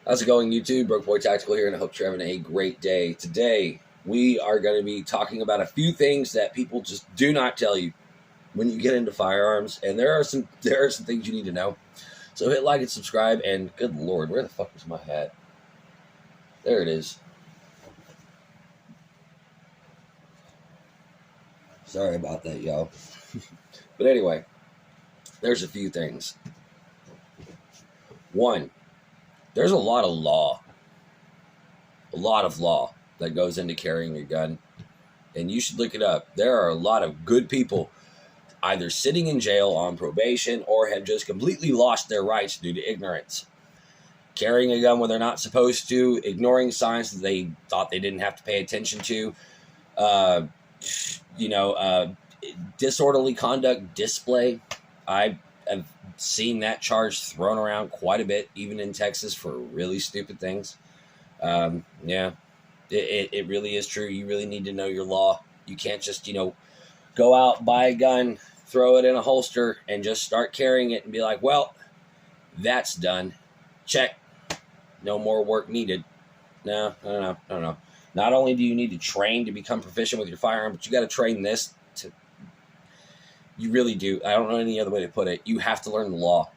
How's it going, YouTube? Broke Boy Tactical here, and I hope you're having a great day. Today, we are going to be talking about a few things that people just do not tell you when you get into firearms, and there are some things you need to know. So hit like and subscribe, and good Lord, where the fuck was my hat? There it is. Sorry about that, y'all. But anyway, there's a few things. One, there's a lot of law that goes into carrying a gun, and you should look it up. There are a lot of good people either sitting in jail on probation or have just completely lost their rights due to ignorance. Carrying a gun when they're not supposed to, ignoring signs that they thought they didn't have to pay attention to, disorderly conduct display. I have seen that charge thrown around quite a bit, even in Texas, for really stupid things. It really is true. You really need to know your law. You can't just, go out, buy a gun, throw it in a holster, and just start carrying it and be like, well, that's done. Check. No more work needed. No. Not only do you need to train to become proficient with your firearm, but you got to train this to... You really do. I don't know any other way to put it. You have to learn the law.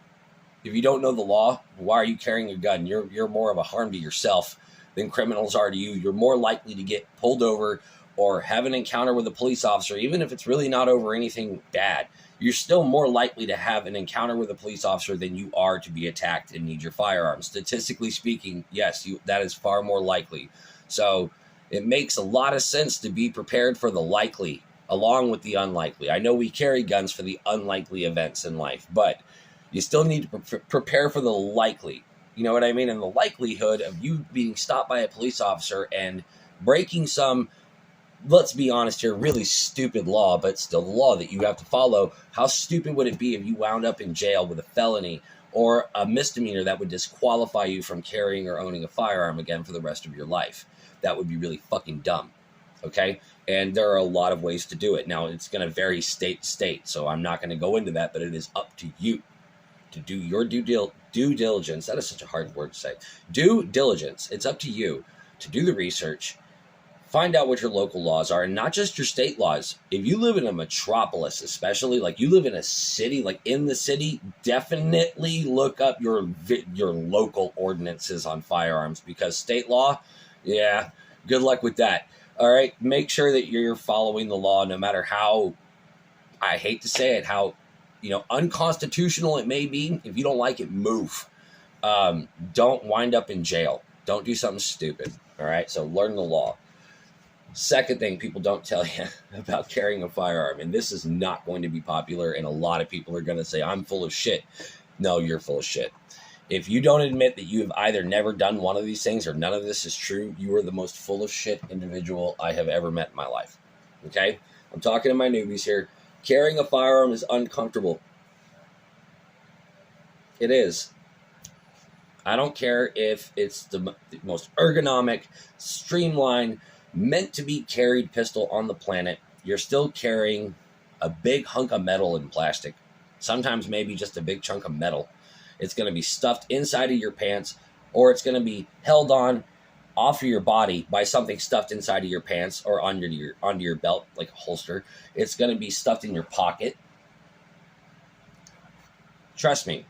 If you don't know the law, why are you carrying a gun? You're more of a harm to yourself than criminals are to you. You're more likely to get pulled over or have an encounter with a police officer, even if it's really not over anything bad. You're still more likely to have an encounter with a police officer than you are to be attacked and need your firearm. Statistically speaking, yes, that is far more likely. So it makes a lot of sense to be prepared for the likely along with the unlikely. I know we carry guns for the unlikely events in life, but you still need to prepare for the likely. You know what I mean? And the likelihood of you being stopped by a police officer and breaking some, let's be honest here, really stupid law, but still the law that you have to follow. How stupid would it be if you wound up in jail with a felony or a misdemeanor that would disqualify you from carrying or owning a firearm again for the rest of your life? That would be really fucking dumb. Okay? And there are a lot of ways to do it. Now, it's going to vary state to state, so I'm not going to go into that, but it is up to you to do your due diligence. That is such a hard word to say. Due diligence. It's up to you to do the research, find out what your local laws are, and not just your state laws. If you live in a metropolis, especially, like you live in a city, like in the city, definitely look up your local ordinances on firearms, because state law, yeah, good luck with that. All right, make sure that you're following the law, no matter how, I hate to say it, how, unconstitutional it may be. If you don't like it, move. Don't wind up in jail. Don't do something stupid. All right, so learn the law. Second thing people don't tell you about carrying a firearm, and this is not going to be popular, and a lot of people are going to say, I'm full of shit. No, you're full of shit. If you don't admit that you have either never done one of these things or none of this is true, you are the most full of shit individual I have ever met in my life. Okay? I'm talking to my newbies here. Carrying a firearm is uncomfortable. It is. I don't care if it's the most ergonomic, streamlined, meant to be carried pistol on the planet. You're still carrying a big hunk of metal and plastic. Sometimes maybe just a big chunk of metal. It's going to be stuffed inside of your pants, or it's going to be held on off of your body by something stuffed inside of your pants or onto your belt, like a holster. It's going to be stuffed in your pocket. Trust me.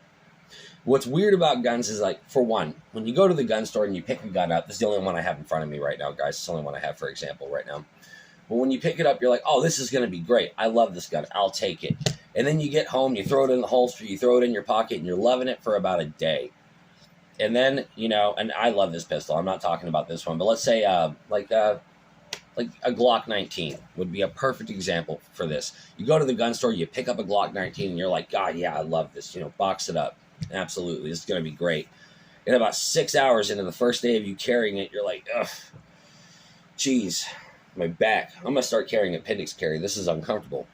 What's weird about guns is, like, for one, when you go to the gun store and you pick a gun up, this is the only one I have in front of me right now, guys. It's the only one I have, for example, right now. But when you pick it up, you're like, oh, this is going to be great. I love this gun. I'll take it. And then you get home, you throw it in the holster, you throw it in your pocket, and you're loving it for about a day. And then, and I love this pistol. I'm not talking about this one, but let's say like a Glock 19 would be a perfect example for this. You go to the gun store, you pick up a Glock 19, and you're like, God, yeah, I love this. Box it up. Absolutely. This is going to be great. And about 6 hours into the first day of you carrying it, you're like, ugh, geez, my back. I'm going to start carrying appendix carry. This is uncomfortable.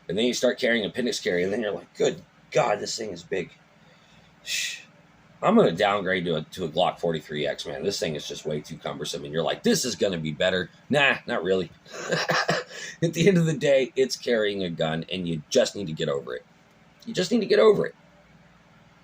And then you start carrying appendix carry, and then you're like, good God, this thing is big. I'm going to downgrade to a Glock 43X, man. This thing is just way too cumbersome. And you're like, this is going to be better. Nah, not really. At the end of the day, it's carrying a gun, and you just need to get over it. You just need to get over it.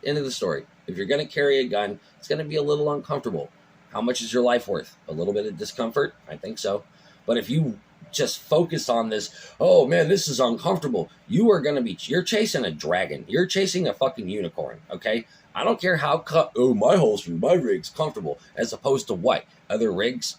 End of the story. If you're going to carry a gun, it's going to be a little uncomfortable. How much is your life worth? A little bit of discomfort? I think so. But if you just focus on this, oh man, this is uncomfortable, you're chasing a dragon. You're chasing a fucking unicorn, okay? I don't care how, my holster, my rig's comfortable, as opposed to what? Other rigs?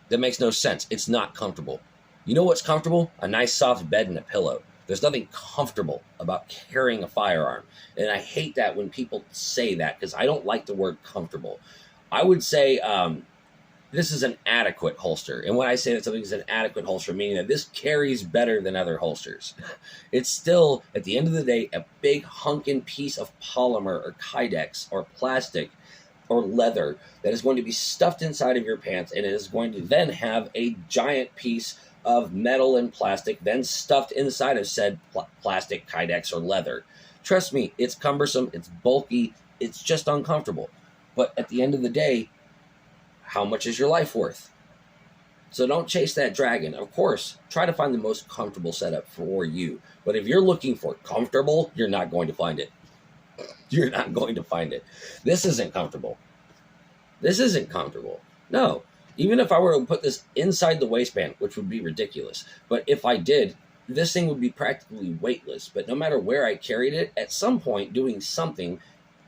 That makes no sense. It's not comfortable. You know what's comfortable? A nice soft bed and a pillow. There's nothing comfortable about carrying a firearm. And I hate that when people say that, because I don't like the word comfortable. I would say this is an adequate holster. And when I say that something is an adequate holster, meaning that this carries better than other holsters. It's still, at the end of the day, a big hunkin' piece of polymer or Kydex or plastic or leather that is going to be stuffed inside of your pants, and it is going to then have a giant piece of metal and plastic then stuffed inside of said plastic, Kydex, or leather. Trust me, it's cumbersome, it's bulky, it's just uncomfortable. But at the end of the day, how much is your life worth? So don't chase that dragon. Of course, try to find the most comfortable setup for you. But if you're looking for comfortable, you're not going to find it. You're not going to find it. This isn't comfortable. This isn't comfortable. No. Even if I were to put this inside the waistband, which would be ridiculous, but if I did, this thing would be practically weightless. But no matter where I carried it, at some point doing something,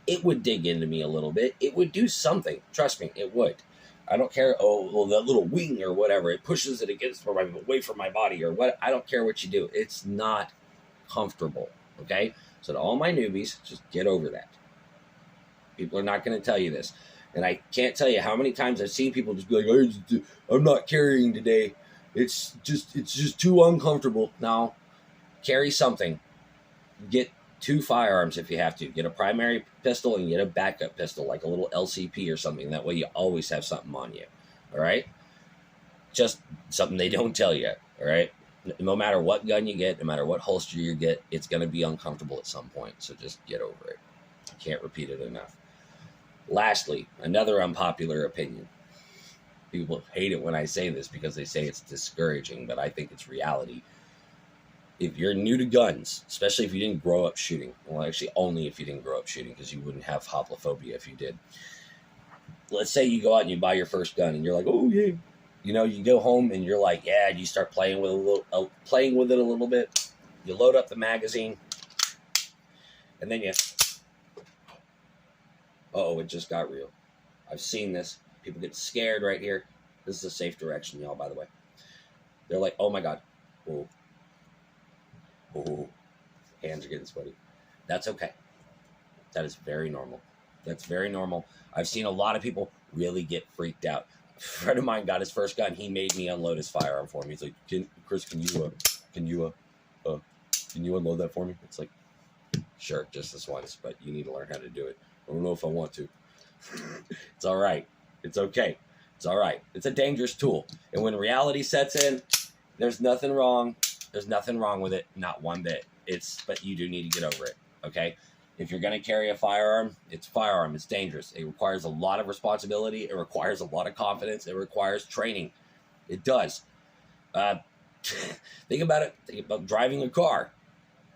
it would dig into me a little bit. It would do something. Trust me, it would. I don't care, oh, well, that little wing or whatever, it pushes it away from my body or what. I don't care what you do. It's not comfortable, okay? So to all my newbies, just get over that. People are not going to tell you this. And I can't tell you how many times I've seen people just be like, I'm not carrying today. It's just too uncomfortable. Now, carry something. Get 2 firearms if you have to. Get a primary pistol and get a backup pistol, like a little LCP or something. That way you always have something on you. All right? Just something they don't tell you. All right? No matter what gun you get, no matter what holster you get, it's going to be uncomfortable at some point. So just get over it. I can't repeat it enough. Lastly, another unpopular opinion. People hate it when I say this because they say it's discouraging, but I think it's reality. If you're new to guns, especially if you didn't grow up shooting, well, actually only if you didn't grow up shooting, because you wouldn't have hoplophobia if you did. Let's say you go out and you buy your first gun and you're like, oh yeah. You know, you go home and you're like, yeah, you start playing with it a little bit. You load up the magazine, and then it just got real. I've seen this. People get scared right here. This is a safe direction, y'all, by the way. They're like, oh my God. Oh. Hands are getting sweaty. That's okay. That is very normal. That's very normal. I've seen a lot of people really get freaked out. A friend of mine got his first gun. He made me unload his firearm for me. He's like, Chris, can you unload that for me? It's like, sure, just this once, but you need to learn how to do it. I don't know if I want to. It's all right. It's okay. It's all right. It's a dangerous tool. And when reality sets in, there's nothing wrong. There's nothing wrong with it. Not one bit. But you do need to get over it. Okay? If you're going to carry a firearm, it's firearm. It's dangerous. It requires a lot of responsibility. It requires a lot of confidence. It requires training. It does. Think about it. Think about driving a car.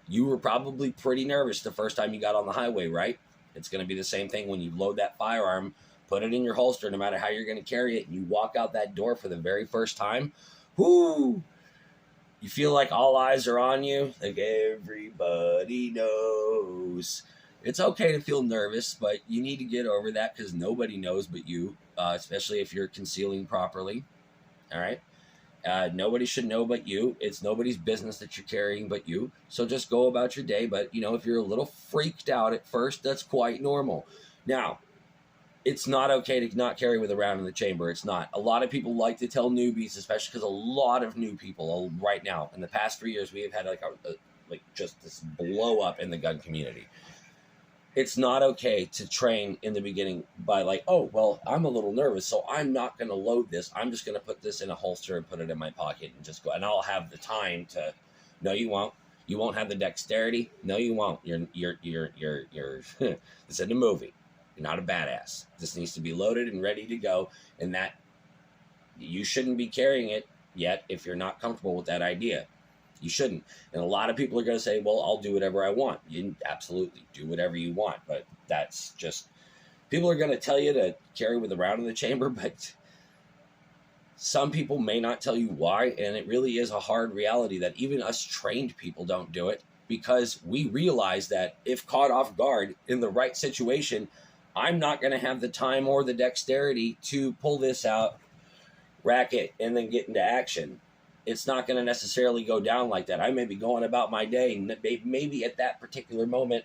You were probably pretty nervous the first time you got on the highway, right? It's going to be the same thing when you load that firearm, put it in your holster, no matter how you're going to carry it, and you walk out that door for the very first time. Whoo! You feel like all eyes are on you, like everybody knows. It's okay to feel nervous, but you need to get over that because nobody knows but you, especially if you're concealing properly. All right? Nobody should know but you. It's nobody's business that you're carrying but you. So just go about your day. But, if you're a little freaked out at first, that's quite normal. Now, it's not okay to not carry with a round in the chamber. It's not. A lot of people like to tell newbies, especially because a lot of new people right now, in the past 3 years, we have had just this blow up in the gun community. It's not okay to train in the beginning by I'm a little nervous, so I'm not going to load this. I'm just going to put this in a holster and put it in my pocket and just go. And I'll have the time to. No, you won't. You won't have the dexterity. No, you won't. You're. It's in the movie. You're not a badass. This needs to be loaded and ready to go, and that you shouldn't be carrying it yet if you're not comfortable with that idea. You shouldn't. And a lot of people are going to say, well, I'll do whatever I want. You absolutely do whatever you want. But that's just, people are going to tell you to carry with a round in the chamber, but some people may not tell you why. And it really is a hard reality that even us trained people don't do it, because we realize that if caught off guard in the right situation, I'm not going to have the time or the dexterity to pull this out, rack it, and then get into action. It's not going to necessarily go down like that. I may be going about my day, and maybe at that particular moment,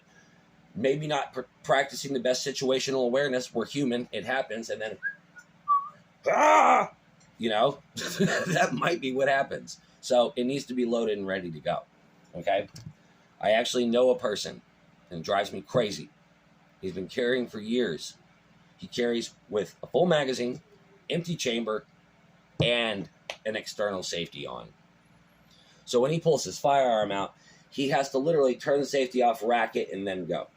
maybe not practicing the best situational awareness. We're human. It happens. And then, you know, that might be what happens. So it needs to be loaded and ready to go. Okay. I actually know a person, and it drives me crazy. He's been carrying for years. He carries with a full magazine, empty chamber, and an external safety on. So when he pulls his firearm out, he has to literally turn the safety off, rack it, and then go.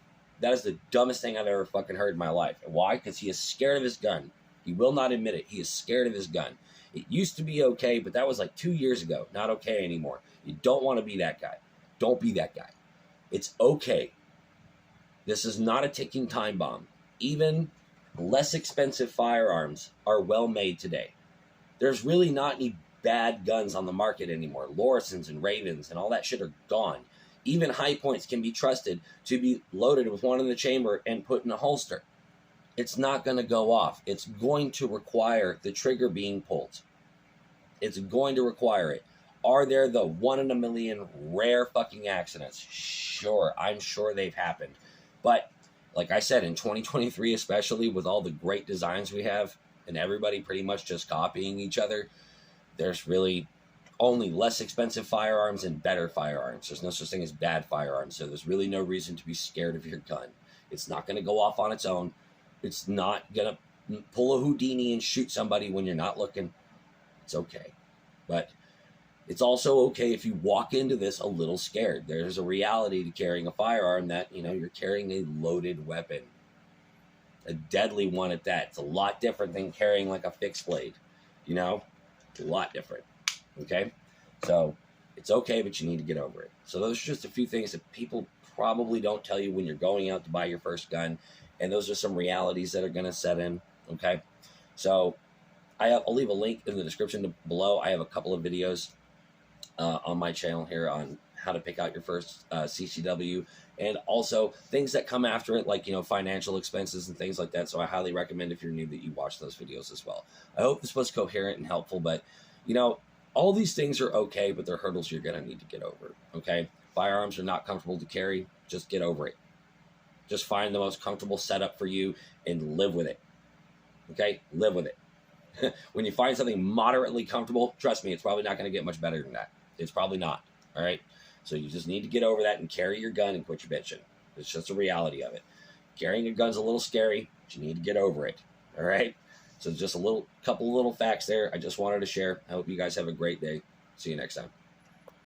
That is the dumbest thing I've ever fucking heard in my life. Why? Because he is scared of his gun. He will not admit it. He is scared of his gun. It used to be okay, but that was like 2 years ago. Not okay anymore. You don't want to be that guy. Don't be that guy. It's okay. This is not a ticking time bomb. Even less expensive firearms are well made today. There's really not any bad guns on the market anymore. Lorisons and Ravens and all that shit are gone. Even high points can be trusted to be loaded with one in the chamber and put in a holster. It's not going to go off. It's going to require the trigger being pulled. It's going to require it. Are there the 1 in a million rare fucking accidents? Sure, I'm sure they've happened. But like I said, in 2023, especially with all the great designs we have and everybody pretty much just copying each other, there's really only less expensive firearms and better firearms. There's no such thing as bad firearms. So there's really no reason to be scared of your gun. It's not going to go off on its own. It's not going to pull a Houdini and shoot somebody when you're not looking. It's okay. But it's also okay if you walk into this a little scared. There's a reality to carrying a firearm that, you know, you're carrying a loaded weapon. A deadly one at that. It's a lot different than carrying like a fixed blade. You know? It's a lot different. Okay? So, it's okay, but you need to get over it. So those are just a few things that people probably don't tell you when you're going out to buy your first gun. And those are some realities that are going to set in. Okay? So, I'll leave a link in the description below. I have a couple of videos on my channel here on how to pick out your first CCW, and also things that come after it, like, you know, financial expenses and things like that. So I highly recommend, if you're new, that you watch those videos as well. I hope this was coherent and helpful, but, you know, all these things are okay, but they're hurdles you're going to need to get over. Okay? Firearms are not comfortable to carry. Just get over it. Just find the most comfortable setup for you and live with it. Okay? Live with it. When you find something moderately comfortable, trust me, it's probably not going to get much better than that. It's probably not. All right? So you just need to get over that and carry your gun and quit your bitching. It's just a reality of it. Carrying a gun's a little scary, but you need to get over it. All right? So just couple of little facts there I just wanted to share. I hope you guys have a great day. See you next time.